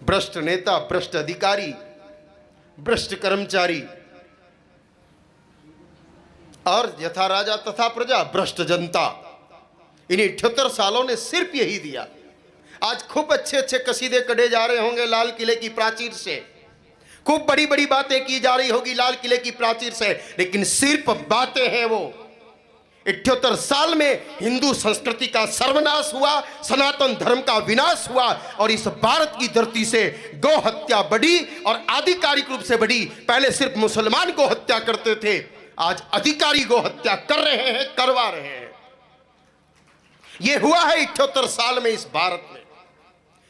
भ्रष्ट नेता, भ्रष्ट अधिकारी, भ्रष्ट कर्मचारी और यथा राजा तथा प्रजा, भ्रष्ट जनता। इन्हीं 78 सालों ने सिर्फ यही दिया। आज खूब अच्छे अच्छे कसीदे कढ़े जा रहे होंगे लाल किले की प्राचीर से, खूब बड़ी बड़ी बातें की जा रही होगी लाल किले की प्राचीर से, लेकिन सिर्फ बातें हैं। वो 78 साल में हिंदू संस्कृति का सर्वनाश हुआ, सनातन धर्म का विनाश हुआ और इस भारत की धरती से गौ हत्या बढ़ी और आधिकारिक रूप से बढ़ी। पहले सिर्फ मुसलमान गौ हत्या करते थे, आज अधिकारी गौ हत्या कर रहे हैं, करवा रहे हैं। यह हुआ है 78 साल में इस भारत में।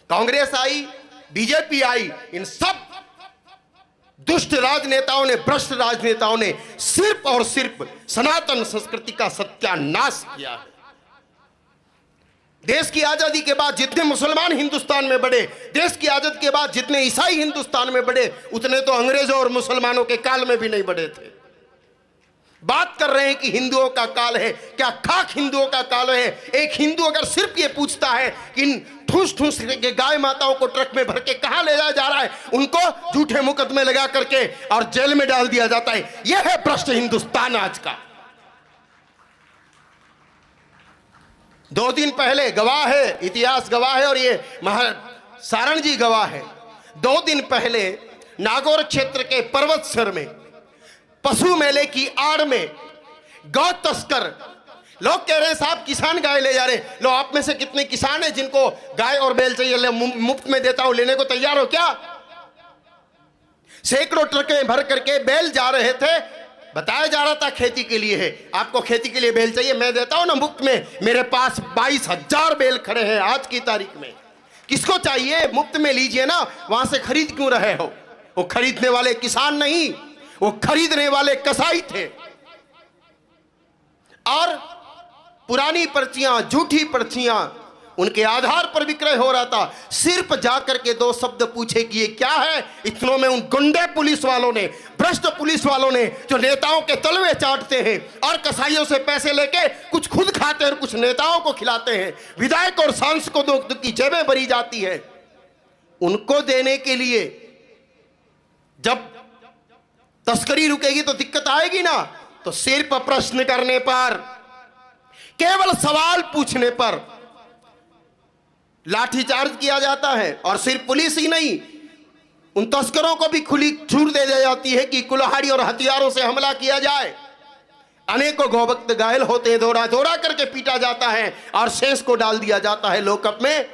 कांग्रेस आई, बीजेपी आई, इन सब दुष्ट राजनेताओं ने, भ्रष्ट राजनेताओं ने सिर्फ और सिर्फ सनातन संस्कृति का सत्यानाश किया है। देश की आजादी के बाद जितने मुसलमान हिंदुस्तान में बढ़े, देश की आजादी के बाद जितने ईसाई हिंदुस्तान में बढ़े, उतने तो अंग्रेजों और मुसलमानों के काल में भी नहीं बढ़े थे। बात कर रहे हैं कि हिंदुओं का काल है, क्या खाक हिंदुओं का काल है? एक हिंदू अगर सिर्फ ये पूछता है कि इन ठूस ठूस के गाय माताओं को ट्रक में भर के कहां ले जाया जा रहा है, उनको झूठे मुकदमे लगा करके और जेल में डाल दिया जाता है। यह है भ्रष्ट हिंदुस्तान आज का। 2 दिन पहले गवाह है, इतिहास गवाह है और ये सारण जी गवाह है। 2 दिन पहले नागौर क्षेत्र के पर्वत सर में पशु मेले की आड़ में गौ तस्कर, लोग कह रहे हैं साहब किसान गाय ले जा रहे हैं। लो, आप में से कितने किसान हैं जिनको गाय और बैल चाहिए, ले मुफ्त में देता हूं, लेने को तैयार हो क्या? सैकड़ों ट्रकें भर करके बैल जा रहे थे। बताया जा रहा था खेती के लिए है, आपको खेती के लिए बैल चाहिए, मैं देता हूं ना मुफ्त में। मेरे पास 22,000 बैल खड़े हैं आज की तारीख में। किसको चाहिए? मुफ्त में लीजिए ना, वहां से खरीद क्यों रहे हो? वो खरीदने वाले किसान नहीं, वो खरीदने वाले कसाई थे। और पुरानी पर्चियां, झूठी पर्चियां, उनके आधार पर विक्रय हो रहा था। सिर्फ जाकर के 2 शब्द पूछे कि ये क्या है, इतनों में उन गुंडे पुलिस वालों ने, भ्रष्ट पुलिस वालों ने, जो नेताओं के तलवे चाटते हैं और कसाईयों से पैसे लेके कुछ खुद खाते हैं और कुछ नेताओं को खिलाते हैं, विधायक और सांसदों की जेबें भरी जाती है, उनको देने के लिए जब तस्करी रुकेगी तो दिक्कत आएगी ना। तो सिर्फ प्रश्न करने पर, केवल सवाल पूछने पर लाठीचार्ज किया जाता है। और सिर्फ पुलिस ही नहीं, उन तस्करों को भी खुली छूट दे दी जाती है कि कुल्हाड़ी और हथियारों से हमला किया जाए। अनेकों गौभक्त घायल होते हैं, दौड़ा दौड़ा करके पीटा जाता है और शेष को डाल दिया जाता है लॉकअप में,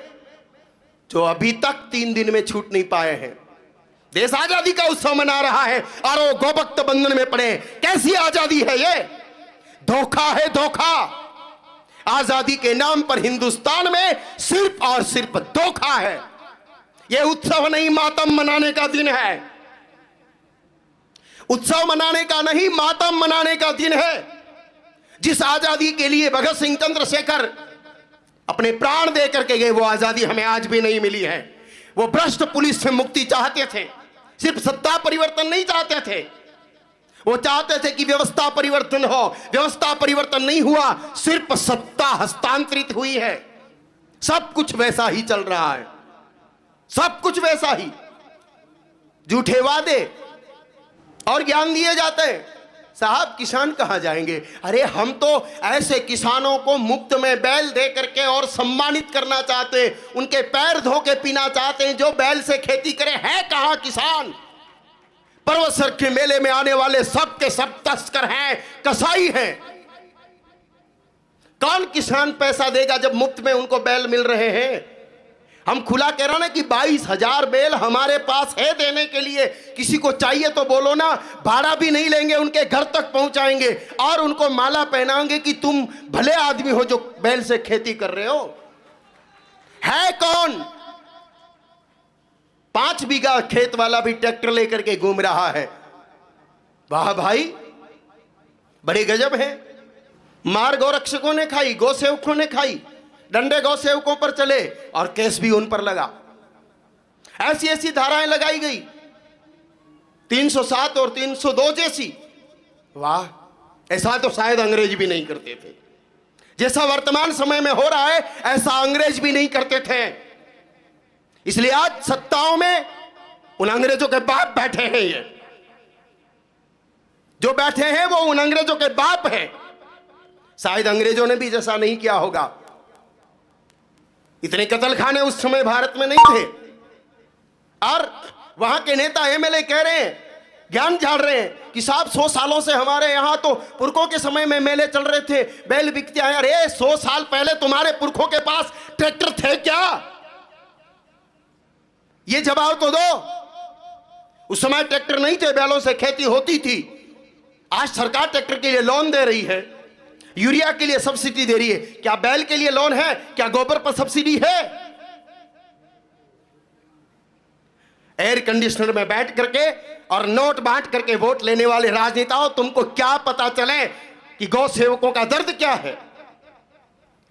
जो अभी तक 3 दिन में छूट नहीं पाए हैं। देश आजादी का उत्सव मना रहा है और वो गोभक्त बंधन में पड़े। कैसी आजादी है ये? धोखा है, धोखा। आजादी के नाम पर हिंदुस्तान में सिर्फ और सिर्फ धोखा है। ये उत्सव नहीं, मातम मनाने का दिन है। उत्सव मनाने का नहीं, मातम मनाने का दिन है। जिस आजादी के लिए भगत सिंह, चंद्रशेखर अपने प्राण दे करके गए, वो आजादी हमें आज भी नहीं मिली है। वो भ्रष्ट पुलिस से मुक्ति चाहते थे, सिर्फ सत्ता परिवर्तन नहीं चाहते थे, वो चाहते थे कि व्यवस्था परिवर्तन हो। व्यवस्था परिवर्तन नहीं हुआ, सिर्फ सत्ता हस्तांतरित हुई है। सब कुछ वैसा ही चल रहा है, सब कुछ वैसा ही। झूठे वादे और ज्ञान दिए जाते हैं। साहब किसान कहां जाएंगे? अरे हम तो ऐसे किसानों को मुफ्त में बैल दे करके और सम्मानित करना चाहते हैं, उनके पैर धो के पीना चाहते हैं जो बैल से खेती करे। है कहां किसान? पर्वत सर के मेले में आने वाले सब के सब तस्कर हैं, कसाई हैं। कौन किसान पैसा देगा जब मुफ्त में उनको बैल मिल रहे हैं? हम खुला कह रहे ना कि 22,000 बैल हमारे पास है देने के लिए। किसी को चाहिए तो बोलो ना, भाड़ा भी नहीं लेंगे, उनके घर तक पहुंचाएंगे और उनको माला पहनाएंगे कि तुम भले आदमी हो जो बैल से खेती कर रहे हो। है कौन? 5 बीघा खेत वाला भी ट्रैक्टर लेकर के घूम रहा है। वाह भाई, बड़े गजब है। मार गौरक्षकों ने खाई, गौ सेवकों ने खाई, डंडे गौ सेवकों पर चले और केस भी उन पर लगा। ऐसी ऐसी धाराएं लगाई गई, 307 और 302 जैसी। वाह, ऐसा तो शायद अंग्रेज भी नहीं करते थे। जैसा वर्तमान समय में हो रहा है ऐसा अंग्रेज भी नहीं करते थे। इसलिए आज सत्ताओं में उन अंग्रेजों के बाप बैठे हैं। ये जो बैठे हैं वो उन अंग्रेजों के बाप हैं। शायद अंग्रेजों ने भी जैसा नहीं किया होगा। इतने कत्लखाने उस समय भारत में नहीं थे, और वहां के नेता एमएलए कह रहे हैं, ज्ञान झाड़ रहे हैं कि साहब 100 सालों से हमारे यहां तो पुरखों के समय में मेले चल रहे थे, बैल बिकते हैं। अरे 100 साल पहले तुम्हारे पुरखों के पास ट्रैक्टर थे क्या? ये जवाब तो दो। उस समय ट्रैक्टर नहीं थे, बैलों से खेती होती थी। आज सरकार ट्रैक्टर के लिए लोन दे रही है, यूरिया के लिए सब्सिडी दे रही है। क्या बैल के लिए लोन है? क्या गोबर पर सब्सिडी है? एयर कंडीशनर में बैठ करके और नोट बांट करके वोट लेने वाले राजनेताओं, तुमको क्या पता चले कि गौ सेवकों का दर्द क्या है?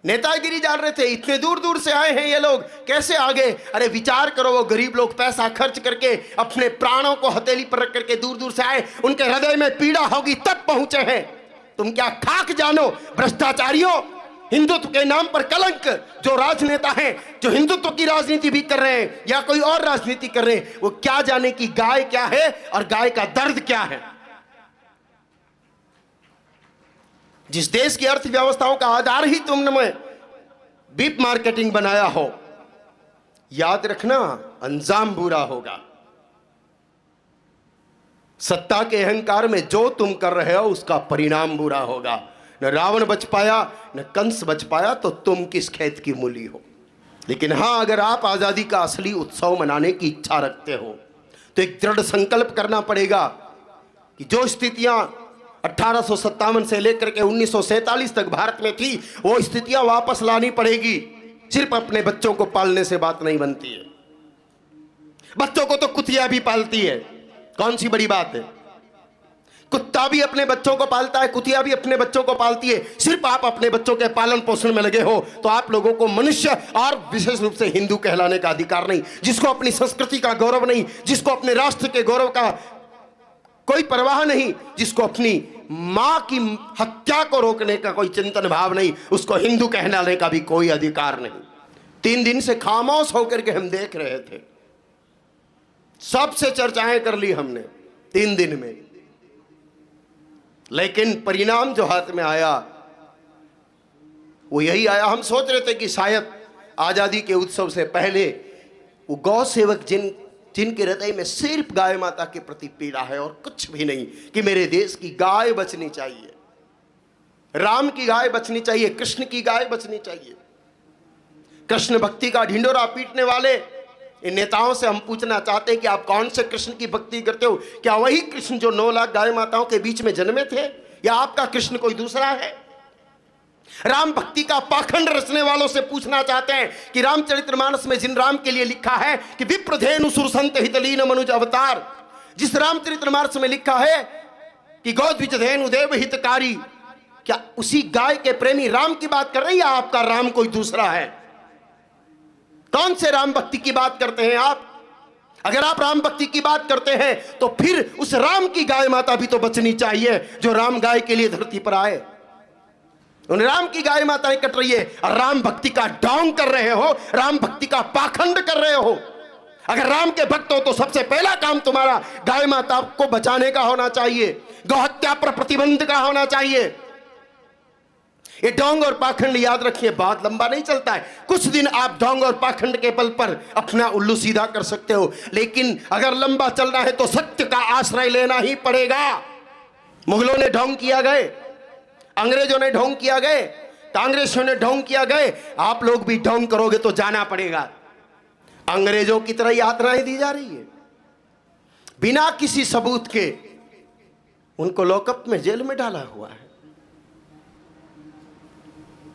नेतागिरी जान रहे थे। इतने दूर दूर से आए हैं ये लोग, कैसे आ गए? अरे विचार करो, वो गरीब लोग पैसा खर्च करके अपने प्राणों को हथेली पर रख करके दूर दूर से आए, उनके हृदय में पीड़ा होगी तब पहुंचे हैं। तुम क्या खाक जानो भ्रष्टाचारियों, हिंदुत्व के नाम पर कलंक। जो राजनेता हैं, जो हिंदुत्व की राजनीति भी कर रहे हैं या कोई और राजनीति कर रहे हैं, वो क्या जाने कि गाय क्या है और गाय का दर्द क्या है। जिस देश की अर्थव्यवस्थाओं का आधार ही तुमने बीफ मार्केटिंग बनाया हो, याद रखना अंजाम बुरा होगा। सत्ता के अहंकार में जो तुम कर रहे हो उसका परिणाम बुरा होगा। न रावण बच पाया, न कंस बच पाया, तो तुम किस खेत की मूली हो। लेकिन हां, अगर आप आजादी का असली उत्सव मनाने की इच्छा रखते हो तो एक दृढ़ संकल्प करना पड़ेगा कि जो स्थितियां 1857 से लेकर के 1947 तक भारत में थी, वो स्थितियां वापस लानी पड़ेगी। सिर्फ अपने बच्चों को पालने से बात नहीं बनती है। बच्चों को तो कुतिया भी पालती है, कौन सी बड़ी बात है? कुत्ता भी अपने बच्चों को पालता है, कुतिया भी अपने बच्चों को पालती है। सिर्फ आप अपने बच्चों के पालन पोषण में लगे हो तो आप लोगों को मनुष्य और विशेष रूप से हिंदू कहलाने का अधिकार नहीं। जिसको अपनी संस्कृति का गौरव नहीं, जिसको अपने राष्ट्र के गौरव का कोई परवाह नहीं, जिसको अपनी मां की हत्या को रोकने का कोई चिंतन भाव नहीं, उसको हिंदू कहलाने का भी कोई अधिकार नहीं। 3 दिन से खामोश होकर के हम देख रहे थे, सबसे चर्चाएं कर ली हमने 3 दिन में, लेकिन परिणाम जो हाथ में आया वो यही आया। हम सोच रहे थे कि शायद आजादी के उत्सव से पहले वो गौ सेवक जिनके हृदय में सिर्फ गाय माता के प्रति पीड़ा है और कुछ भी नहीं, कि मेरे देश की गाय बचनी चाहिए, राम की गाय बचनी चाहिए, कृष्ण की गाय बचनी चाहिए। कृष्ण भक्ति का ढिंडोरा पीटने वाले इन नेताओं से हम पूछना चाहते हैं कि आप कौन से कृष्ण की भक्ति करते हो? क्या वही कृष्ण जो 9 लाख गाय माताओं के बीच में जन्मे थे, या आपका कृष्ण कोई दूसरा है? राम भक्ति का पाखंड रचने वालों से पूछना चाहते हैं कि रामचरितमानस में जिन राम के लिए लिखा है कि विप्रधेनु सुरसंत हितलीन मनुज अवतार, जिस रामचरितमानस में लिखा है कि गौद्विजधेनु देव हितकारी, क्या उसी गाय के प्रेमी राम की बात कर रहे हैं या आपका राम कोई दूसरा है? कौन से राम भक्ति की बात करते हैं आप? अगर आप राम भक्ति की बात करते हैं तो फिर उस राम की गाय माता भी तो बचनी चाहिए जो राम गाय के लिए धरती पर आए। उन राम की गाय माताएं कट रही है और राम भक्ति का ढोंग कर रहे हो, राम भक्ति का पाखंड कर रहे हो। अगर राम के भक्त हो तो सबसे पहला काम तुम्हारा गाय माता को बचाने का होना चाहिए, गौ हत्या पर प्रतिबंध का होना चाहिए। ये ढोंग और पाखंड याद रखिए, बहुत लंबा नहीं चलता है। कुछ दिन आप ढोंग और पाखंड के बल पर अपना उल्लू सीधा कर सकते हो, लेकिन अगर लंबा चलना है तो सत्य का आश्रय लेना ही पड़ेगा। मुगलों ने ढोंग किया गए, अंग्रेजों ने ढोंग किया गए, कांग्रेसियों ने ढोंग किया गए, आप लोग भी ढोंग करोगे तो जाना पड़ेगा। अंग्रेजों की तरह यातनाएं दी जा रही है, बिना किसी सबूत के उनको लॉकअप में, जेल में डाला हुआ है।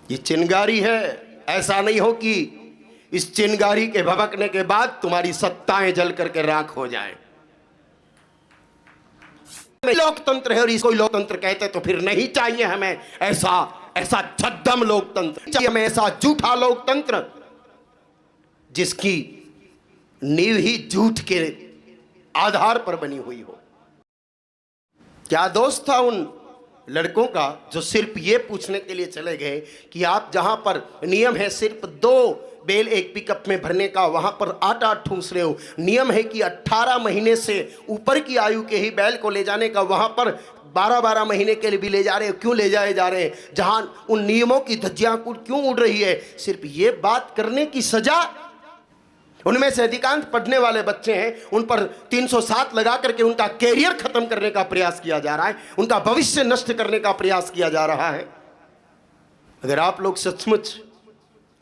ये चिंगारी है, ऐसा नहीं हो कि इस चिंगारी के भभकने के बाद तुम्हारी सत्ताएं जल करके राख हो जाएं। लोकतंत्र है और इसको लोकतंत्र कहते तो फिर नहीं चाहिए हमें ऐसा छद्म लोकतंत्र, चाहिए हमें ऐसा झूठा लोकतंत्र जिसकी नींव ही झूठ के आधार पर बनी हुई हो। क्या दोस्त था उन लड़कों का जो सिर्फ ये पूछने के लिए चले गए कि आप जहां पर नियम है सिर्फ 2 बेल एक पिकअप में भरने का, वहां पर आटा ठूंस रहे हो। नियम है कि 18 महीने से ऊपर की आयु के ही बैल को ले जाने का, वहां पर 12-12 महीने के लिए भी ले जा रहे हो। क्यों ले जाए जा रहे हैं? जहां उन नियमों की धज्जियां क्यों उड़ रही है? सिर्फ ये बात करने की सजा। उनमें से अधिकांश पढ़ने वाले बच्चे हैं, उन पर 307 लगा करके उनका कैरियर खत्म करने का प्रयास किया जा रहा है, उनका भविष्य नष्ट करने का प्रयास किया जा रहा है। अगर आप लोग सचमुच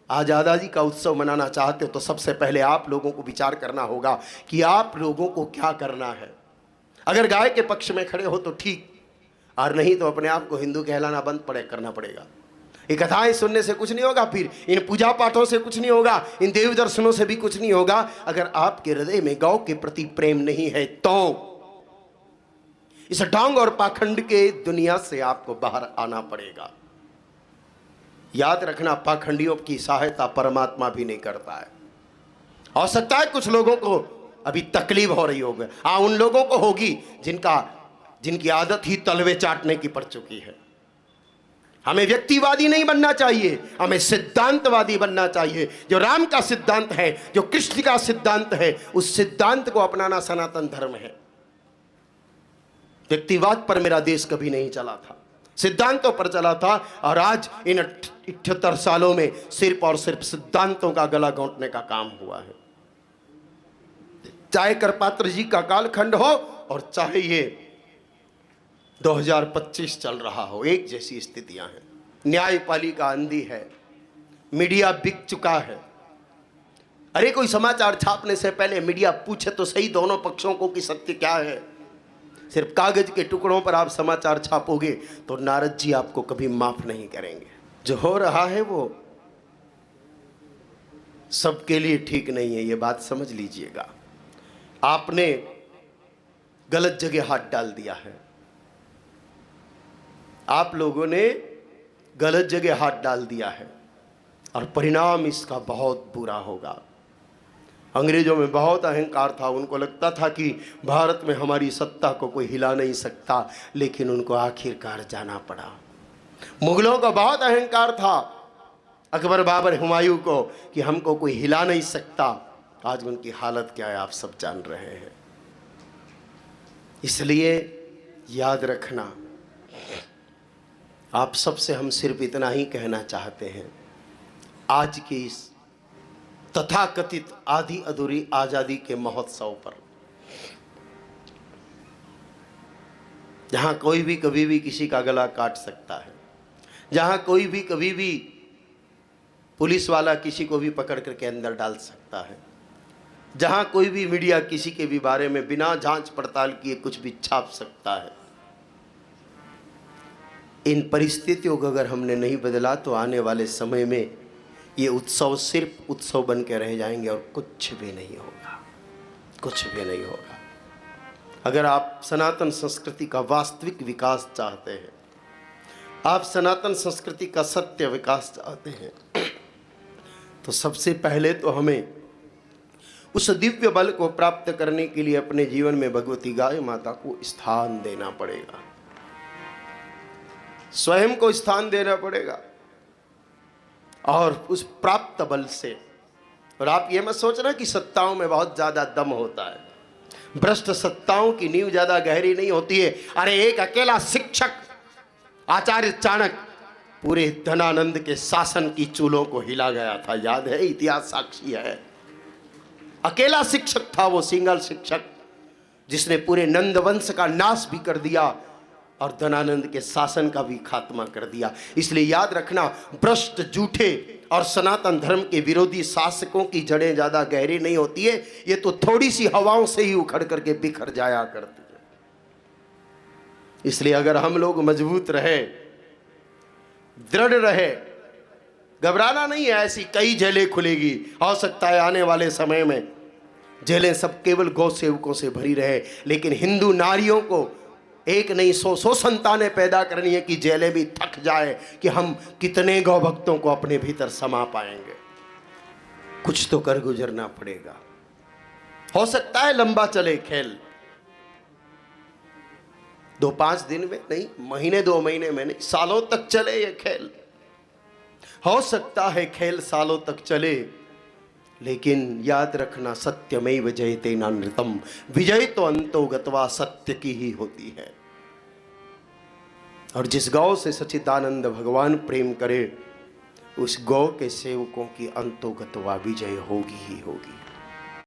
आजादी का उत्सव मनाना चाहते हो तो सबसे पहले आप लोगों को विचार करना होगा कि आप लोगों को क्या करना है। अगर गाय के पक्ष में खड़े हो तो ठीक, और नहीं तो अपने आप को हिंदू कहलाना बंद करना पड़ेगा। ये कथाएं सुनने से कुछ नहीं होगा, फिर इन पूजा पाठों से कुछ नहीं होगा, इन देव दर्शनों से भी कुछ नहीं होगा। अगर आपके हृदय में गौ के प्रति प्रेम नहीं है तो इस ढोंग और पाखंड के दुनिया से आपको बाहर आना पड़ेगा। याद रखना, पाखंडियों की सहायता परमात्मा भी नहीं करता है। हो सकता है कुछ लोगों को अभी तकलीफ हो रही होगी, उन लोगों को होगी जिनकी आदत ही तलवे चाटने की पड़ चुकी है। हमें व्यक्तिवादी नहीं बनना चाहिए, हमें सिद्धांतवादी बनना चाहिए। जो राम का सिद्धांत है, जो कृष्ण का सिद्धांत है, उस सिद्धांत को अपनाना सनातन धर्म है। व्यक्तिवाद पर मेरा देश कभी नहीं चला था, सिद्धांतों पर चला था। और आज इन 78 सालों में सिर्फ और सिर्फ सिद्धांतों का गला घोंटने का काम हुआ है। चाहे करपात्र जी का कालखंड हो और चाहे ये 2025 चल रहा हो, एक जैसी स्थितियां हैं। न्यायपालिका अंधी है, मीडिया बिक चुका है। अरे कोई समाचार छापने से पहले मीडिया पूछे तो सही दोनों पक्षों को कि सत्य क्या है। सिर्फ कागज के टुकड़ों पर आप समाचार छापोगे तो नारद जी आपको कभी माफ नहीं करेंगे। जो हो रहा है वो सबके लिए ठीक नहीं है, ये बात समझ लीजिएगा। आपने गलत जगह हाथ डाल दिया है, आप लोगों ने गलत जगह हाथ डाल दिया है और परिणाम इसका बहुत बुरा होगा। अंग्रेजों में बहुत अहंकार था, उनको लगता था कि भारत में हमारी सत्ता को कोई हिला नहीं सकता, लेकिन उनको आखिरकार जाना पड़ा। मुगलों को बहुत अहंकार था, अकबर बाबर हुमायूं को, कि हमको कोई हिला नहीं सकता। आज उनकी हालत क्या है आप सब जान रहे हैं। इसलिए याद रखना, आप सबसे हम सिर्फ इतना ही कहना चाहते हैं, आज के इस तथाकथित आधी अधूरी आजादी के महोत्सव पर, जहां कोई भी कभी भी किसी का गला काट सकता है, जहां कोई भी कभी भी पुलिस वाला किसी को भी पकड़ करके अंदर डाल सकता है, जहां कोई भी मीडिया किसी के भी बारे में बिना जांच पड़ताल किए कुछ भी छाप सकता है, इन परिस्थितियों को अगर हमने नहीं बदला तो आने वाले समय में ये उत्सव सिर्फ उत्सव बन के रह जाएंगे और कुछ भी नहीं होगा, कुछ भी नहीं होगा। अगर आप सनातन संस्कृति का वास्तविक विकास चाहते हैं, आप सनातन संस्कृति का सत्य विकास चाहते हैं, तो सबसे पहले तो हमें उस दिव्य बल को प्राप्त करने के लिए अपने जीवन में भगवती गाय माता को स्थान देना पड़ेगा, स्वयं को स्थान देना पड़ेगा। और उस प्राप्त बल से, और आप ये मत सोचना कि सत्ताओं में बहुत ज्यादा दम होता है। भ्रष्ट सत्ताओं की नींव ज्यादा गहरी नहीं होती है। अरे एक अकेला शिक्षक आचार्य चाणक्य पूरे धनानंद के शासन की चूलों को हिला गया था, याद है, इतिहास साक्षी है। अकेला शिक्षक था वो, सिंगल शिक्षक, जिसने पूरे नंद वंश का नाश भी कर दिया और धनानंद के शासन का भी खात्मा कर दिया। इसलिए याद रखना, भ्रष्ट, झूठे और सनातन धर्म के विरोधी शासकों की जड़ें ज्यादा गहरी नहीं होती है, ये तो थोड़ी सी हवाओं से ही उखड़ करके बिखर जाया करती है। इसलिए अगर हम लोग मजबूत रहे, दृढ़ रहे, घबराना नहीं है, ऐसी कई जेलें खुलेगी। हो सकता है आने वाले समय में जेलें सब केवल गौ सेवकों से भरी रहे, लेकिन हिंदू नारियों को एक नहीं 100 संतानें पैदा करनी है कि जेलें भी थक जाए कि हम कितने गौ भक्तों को अपने भीतर समा पाएंगे। कुछ तो कर गुजरना पड़ेगा। हो सकता है लंबा चले खेल, 2-5 दिन में नहीं, महीने 2 महीने में नहीं, सालों तक चले ये खेल। हो सकता है खेल सालों तक चले, लेकिन याद रखना, सत्यमेव जयते नानृतम, विजय तो अंतो गत्वा सत्य की ही होती है। और जिस गौ से सच्चिदानंद भगवान प्रेम करे, उस गौ के सेवकों की अंतो गत्वा विजय होगी ही होगी।